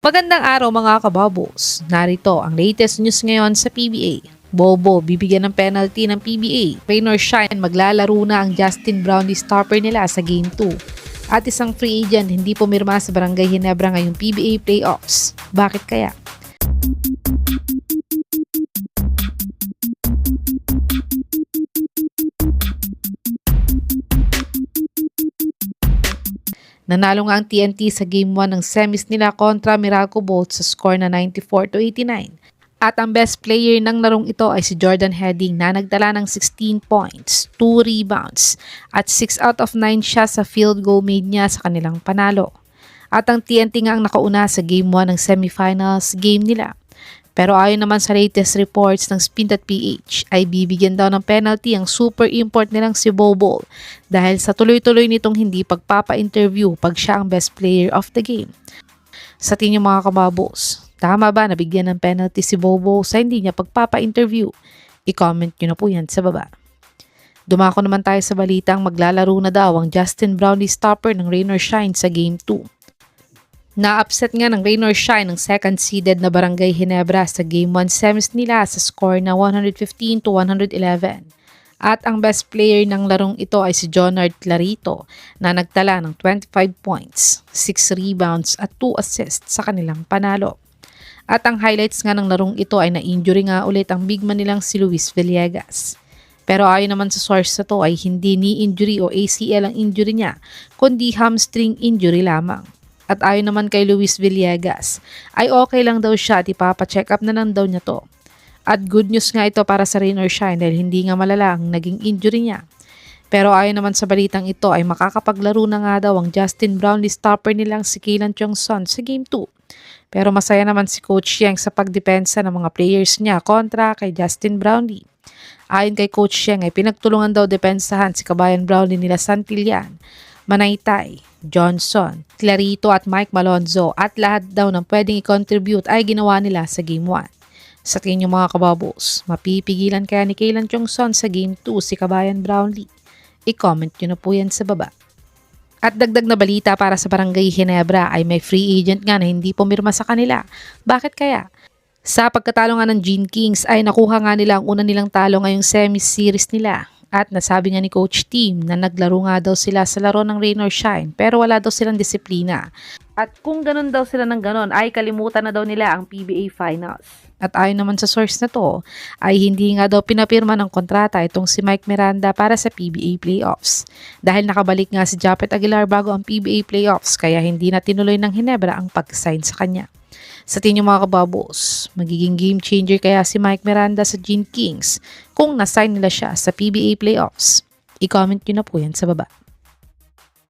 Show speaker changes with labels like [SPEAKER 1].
[SPEAKER 1] Magandang araw mga kababos. Narito ang latest news ngayon sa PBA. Bobo, bibigyan ng penalty ng PBA. Rain or shine, maglalaro na ang Justin Brownlee stopper nila sa Game 2. At isang free agent hindi pumirma sa Barangay Ginebra ngayong PBA playoffs. Bakit kaya? Nanalo nga ang TNT sa Game 1 ng semis nila kontra Miracle Bolt sa score na 94-89. At ang best player ng larong ito ay si Jordan Heading na nagdala ng 16 points, 2 rebounds, at 6 out of 9 siya sa field goal made niya sa kanilang panalo. At ang TNT nga ang nakauna sa Game 1 ng semifinals game nila. Pero ayon naman sa latest reports ng Spin.ph ay bibigyan daw ng penalty ang super import nilang si Bobo dahil sa tuloy-tuloy nitong hindi pagpapa-interview pag siya ang best player of the game. Sa tingin mga kababos, tama ba na bigyan ng penalty si Bobo sa hindi niya pagpapa-interview? I-comment nyo na po yan sa baba. Dumako naman tayo sa balitang maglalaro na daw ang Justin Brownlee stopper ng Rain or Shine sa Game 2. Na-upset nga ng Rain or Shine ng second-seeded na Barangay Ginebra sa Game 1 semis nila sa score na 115-111. At ang best player ng larong ito ay si Jonard Clarito na nagtala ng 25 points, 6 rebounds at 2 assists sa kanilang panalo. At ang highlights nga ng larong ito ay na-injury nga ulit ang big man nilang si Luis Villegas. Pero ayon naman sa source na to ay hindi knee injury o ACL ang injury niya, kundi hamstring injury lamang. At ayon naman kay Luis Villegas, ay okay lang daw siya at ipapacheck up na lang daw niya to. At good news nga ito para sa Rain or Shine dahil hindi nga malala ang naging injury niya. Pero ayon naman sa balitang ito ay makakapaglaro na nga daw ang Justin Brownlee stopper nilang si Kaylan Chong-Son sa Game 2. Pero masaya naman si Coach Yang sa pagdepensa ng mga players niya kontra kay Justin Brownlee. Ayon kay Coach Yang ay pinagtulungan daw depensahan si Kabayan Brownlee nila Santillan, Manaytay, Johnson, Clarito at Mike Malonzo at lahat daw ng pwedeng i-contribute ay ginawa nila sa Game 1. Sa tingin niyo mga kababos, mapipigilan kaya ni Kaylan Chong-Son sa Game 2 si Kabayan Brownlee? I-comment nyo na po yan sa baba. At dagdag na balita para sa Barangay Ginebra ay may free agent nga na hindi pumirma sa kanila. Bakit kaya? Sa pagkatalo nga ng Gene Kings ay nakuha nga nila ang una nilang talo ngayong semi-series nila. At nasabi nga ni Coach Team na naglaro nga daw sila sa laro ng Rain or Shine pero wala daw silang disiplina. At kung ganun daw sila ng ganun ay kalimutan na daw nila ang PBA Finals. At ayon naman sa source na to ay hindi nga daw pinapirma ng kontrata itong si Mike Miranda para sa PBA Playoffs. Dahil nakabalik nga si Japet Aguilar bago ang PBA Playoffs kaya hindi na tinuloy ng Ginebra ang pag-sign sa kanya. Sa tingin mga kababos, magiging game changer kaya si Mike Miranda sa Gene Kings kung nasign nila siya sa PBA Playoffs? I-comment nyo na po yan sa baba.